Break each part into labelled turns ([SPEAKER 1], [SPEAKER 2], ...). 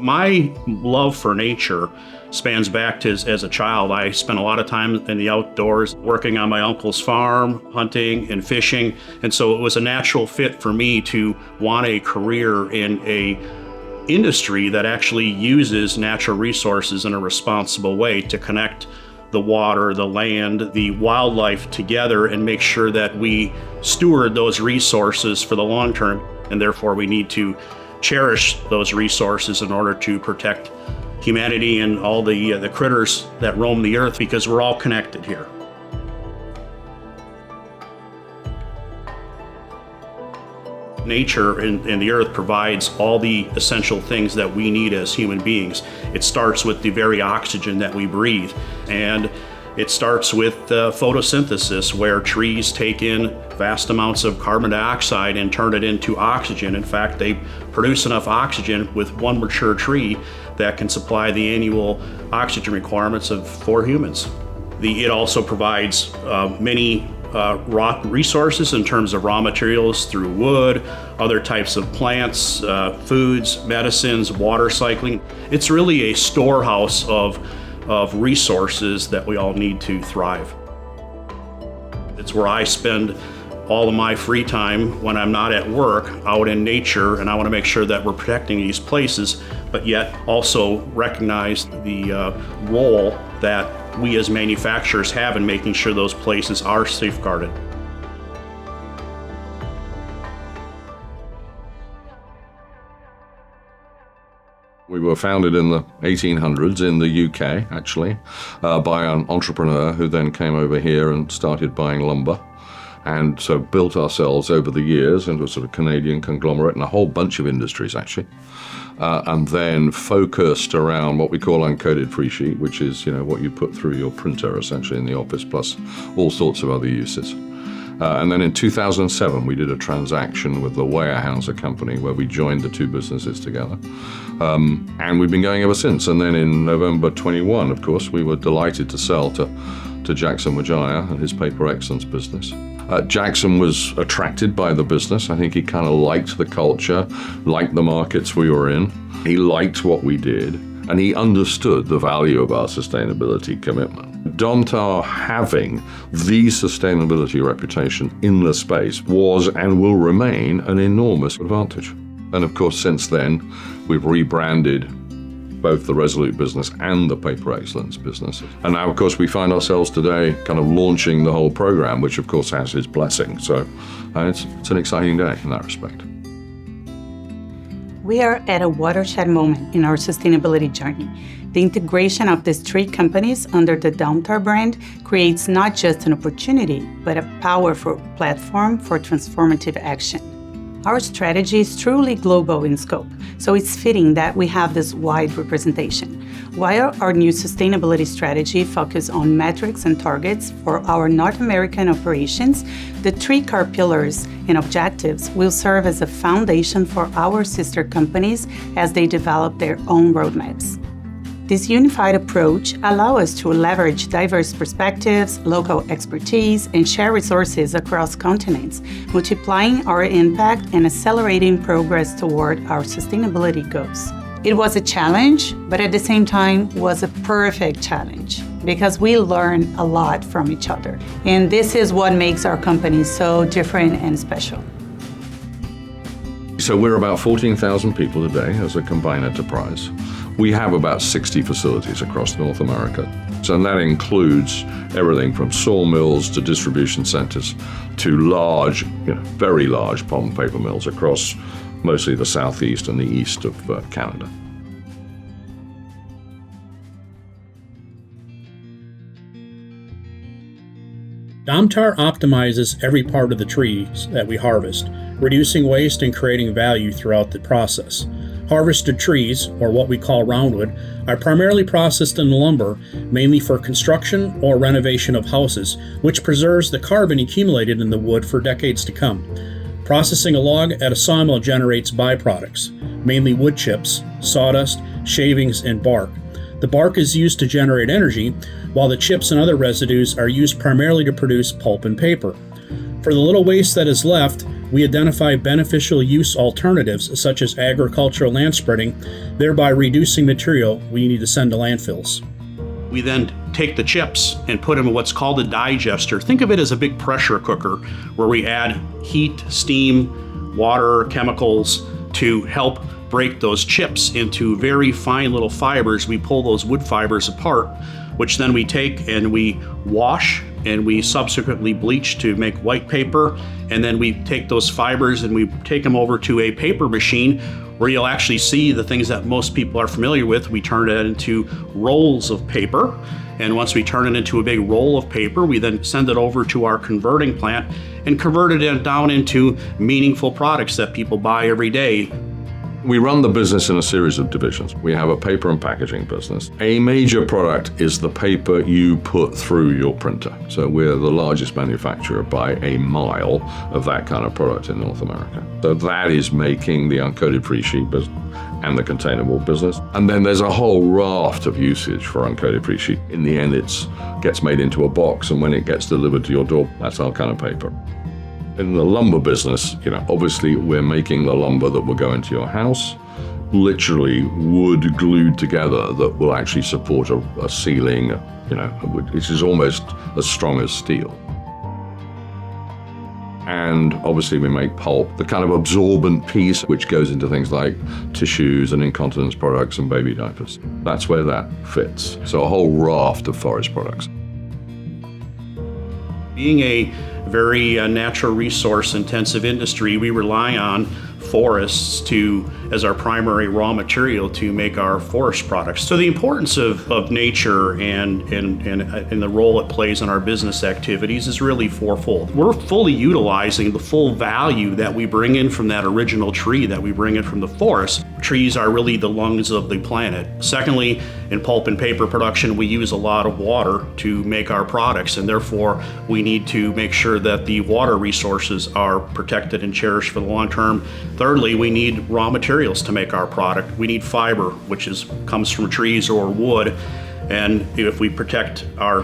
[SPEAKER 1] My love for nature spans back to as a child. I spent a lot of time in the outdoors working on my uncle's farm, hunting and fishing. And so it was a natural fit for me to want a career in a industry that actually uses natural resources in a responsible way to connect the water, the land, the wildlife together and make sure that we steward those resources for the long term. And therefore we need to cherish those resources in order to protect humanity and all the critters that roam the earth, because we're all connected here. Nature and the earth provides all the essential things that we need as human beings. It starts with the very oxygen that we breathe, and it starts with photosynthesis, where trees take in vast amounts of carbon dioxide and turn it into oxygen. In fact, they produce enough oxygen with one mature tree that can supply the annual oxygen requirements for humans. It also provides many raw resources in terms of raw materials through wood, other types of plants, foods, medicines, water cycling. It's really a storehouse of resources that we all need to thrive. It's where I spend all of my free time when I'm not at work, out in nature, and I want to make sure that we're protecting these places, but yet also recognize the role that we as manufacturers have in making sure those places are safeguarded.
[SPEAKER 2] We were founded in the 1800s in the UK, actually, by an entrepreneur who then came over here and started buying lumber. And so built ourselves over the years into a sort of Canadian conglomerate in a whole bunch of industries, actually. And then focused around what we call uncoated free sheet, which is, what you put through your printer, essentially, in the office, plus all sorts of other uses. And then in 2007, we did a transaction with the Weyerhaeuser company where we joined the two businesses together. And we've been going ever since. And then in November 21, of course, we were delighted to sell to Jackson Wijaya and his Paper Excellence business. Jackson was attracted by the business. I think he kind of liked the culture, liked the markets we were in. He liked what we did, and he understood the value of our sustainability commitment. Domtar having the sustainability reputation in the space was and will remain an enormous advantage. And of course, since then, we've rebranded both the Resolute business and the Paper Excellence business. And now, of course, we find ourselves today kind of launching the whole program, which of course has his blessing. So it's an exciting day in that respect.
[SPEAKER 3] We are at a watershed moment in our sustainability journey. The integration of these three companies under the Domtar brand creates not just an opportunity, but a powerful platform for transformative action. Our strategy is truly global in scope, so it's fitting that we have this wide representation. While our new sustainability strategy focuses on metrics and targets for our North American operations, the three core pillars and objectives will serve as a foundation for our sister companies as they develop their own roadmaps. This unified approach allows us to leverage diverse perspectives, local expertise, and share resources across continents, multiplying our impact and accelerating progress toward our sustainability goals. It was a challenge, but at the same time was a perfect challenge because we learn a lot from each other. And this is what makes our company so different and special.
[SPEAKER 2] So we're about 14,000 people today as a combined enterprise. We have about 60 facilities across North America. So that includes everything from sawmills to distribution centers to large, very large pulp and paper mills across mostly the southeast and the east of Canada.
[SPEAKER 1] Domtar optimizes every part of the trees that we harvest, reducing waste and creating value throughout the process. Harvested trees, or what we call roundwood, are primarily processed into lumber, mainly for construction or renovation of houses, which preserves the carbon accumulated in the wood for decades to come. Processing a log at a sawmill generates byproducts, mainly wood chips, sawdust, shavings, and bark. The bark is used to generate energy, while the chips and other residues are used primarily to produce pulp and paper. For the little waste that is left, We identify beneficial use alternatives such as agricultural land spreading, thereby reducing material we need to send to landfills. We then take the chips and put them in what's called a digester. Think of it as a big pressure cooker where we add heat, steam, water, chemicals to help break those chips into very fine little fibers. We pull those wood fibers apart, which then we take and we wash and we subsequently bleach to make white paper. And then we take those fibers and we take them over to a paper machine where you'll actually see the things that most people are familiar with. We turn it into rolls of paper. And once we turn it into a big roll of paper, we then send it over to our converting plant and convert it down into meaningful products that people buy every day.
[SPEAKER 2] We run the business in a series of divisions. We have a paper and packaging business. A major product is the paper you put through your printer. So we're the largest manufacturer by a mile of that kind of product in North America. So that is making the uncoated free sheet business and the containerboard business. And then there's a whole raft of usage for uncoated free sheet. In the end, it gets made into a box, and when it gets delivered to your door, that's our kind of paper. In the lumber business, obviously we're making the lumber that will go into your house, literally wood glued together that will actually support a ceiling, which is almost as strong as steel. And obviously we make pulp, the kind of absorbent piece which goes into things like tissues and incontinence products and baby diapers. That's where that fits. So a whole raft of forest products.
[SPEAKER 1] Being a very natural resource intensive industry, we rely on forests as our primary raw material to make our forest products. So the importance of nature and the role it plays in our business activities is really fourfold. We're fully utilizing the full value that we bring in from that original tree, that we bring in from the forest. Trees are really the lungs of the planet. Secondly, in pulp and paper production, we use a lot of water to make our products, and therefore we need to make sure that the water resources are protected and cherished for the long term. Thirdly, we need raw materials to make our product. We need fiber, which comes from trees or wood, and if we protect our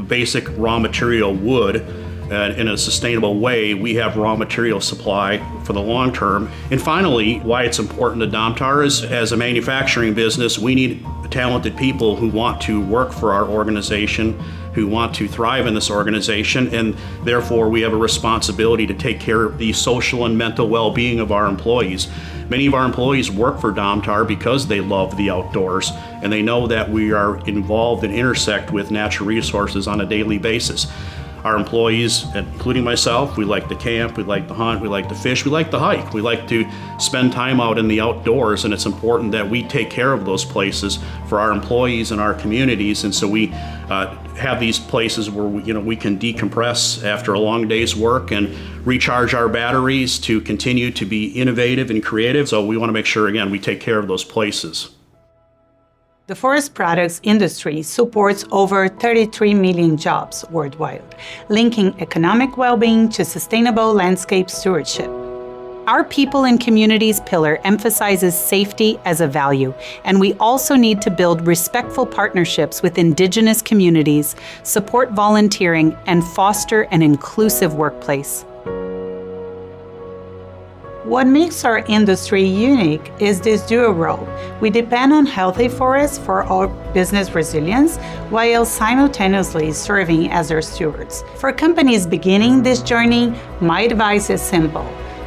[SPEAKER 1] basic raw material wood in a sustainable way, we have raw material supply for the long term. And finally, why it's important to Domtar is, as a manufacturing business, we need talented people who want to work for our organization, who want to thrive in this organization, and therefore we have a responsibility to take care of the social and mental well-being of our employees. Many of our employees work for Domtar because they love the outdoors, and they know that we are involved and intersect with natural resources on a daily basis. Our employees, including myself, we like to camp, we like to hunt, we like to fish, we like to hike. We like to spend time out in the outdoors, and it's important that we take care of those places for our employees and our communities. And so we have these places where we can decompress after a long day's work and recharge our batteries to continue to be innovative and creative. So we want to make sure, again, we take care of those places.
[SPEAKER 3] The forest products industry supports over 33 million jobs worldwide, linking economic well-being to sustainable landscape stewardship. Our people and communities pillar emphasizes safety as a value, and we also need to build respectful partnerships with indigenous communities, support volunteering, and foster an inclusive workplace. What makes our industry unique is this dual role. We depend on healthy forests for our business resilience, while simultaneously serving as their stewards. For companies beginning this journey, my advice is simple.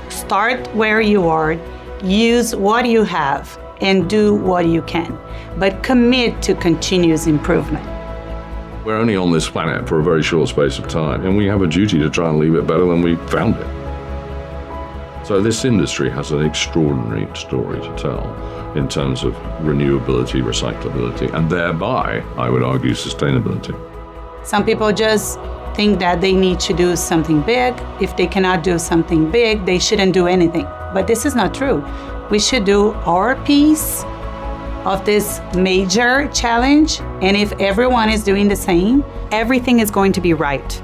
[SPEAKER 3] Start where you are, use what you have, and do what you can, but commit to continuous improvement.
[SPEAKER 2] We're only on this planet for a very short space of time, and we have a duty to try and leave it better than we found it. So this industry has an extraordinary story to tell in terms of renewability, recyclability, and thereby, I would argue, sustainability.
[SPEAKER 3] Some people just think that they need to do something big. If they cannot do something big, they shouldn't do anything. But this is not true. We should do our piece of this major challenge, and if everyone is doing the same, everything is going to be right.